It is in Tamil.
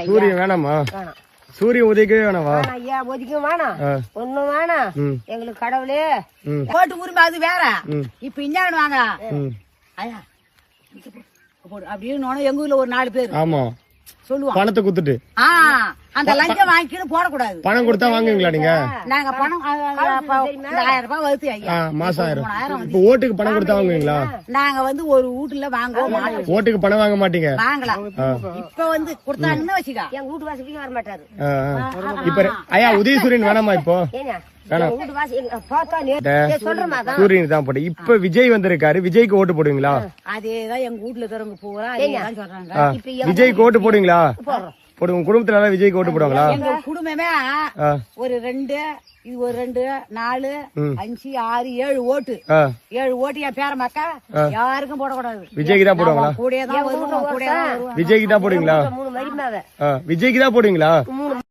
சூரியன் வேணாமா? சூரியன் உதவிக்கவே வேணாவா? ஐயா ஒதுக்க வேணாம், ஒண்ணும் வேணாம் எங்களுக்கு கடவுளே. போட்டு உரிமை அது வேற. இப்ப இஞ்சானு வாங்க ஐயா அப்படின்னு எங்க ஊர்ல ஒரு 4 பேர் ஆமா சொல்லுவாங்க. பணத்தை குத்துட்டு அந்த லஞ்சம் வாங்கிக்கணும் போடக்கூடாது. பணம் கொடுத்தா வாங்குவீங்களா நீங்க? நாங்க பணம் 1000 ரூபாய் வகுத்து ஐயா மாசம் 1000. இப்ப ஓட்டுக்கு பணம் கொடுத்தா வாங்குவீங்களா? நாங்க ஒரு வீட்டுல வாங்குவோம். ஓட்டுக்கு பணம் வாங்க மாட்டீங்க? வாங்கலாம். இப்ப கொடுத்தாங்கன்னு வச்சுக்கா எங்க வீட்டு வாசலுக்கு வர மாட்டாரு. இப்ப ஐயா உதயசூரியன் வேணாமா? இப்போ சூரியன் தான் போட்டு. இப்ப விஜய் வந்திருக்காரு, விஜய்க்கு ஓட்டு போடுவீங்களா? அதேதான் எங்க வீட்டுல இருக்கிறவங்க பூரா சொல்றாங்க. விஜய்க்கு ஓட்டு போடுவீங்களா? போடுவோம். குடும்பத்துல விஜய்க்கு ஓட்டு போடுவாங்களா? எங்க குடும்பமே ஒரு 2 இது ஒரு 2 4 5 6 7 ஓட்டு 7 ஓட்டு என் பேர மக்கா யாருக்கும் போடக்கூடாது. விஜய்க்கு தான் போடுவாங்களா? கூடதான் வருவோம். விஜய்க்கு தான் போடுவீங்களா? விஜய்க்கு தான் போடுவீங்களா?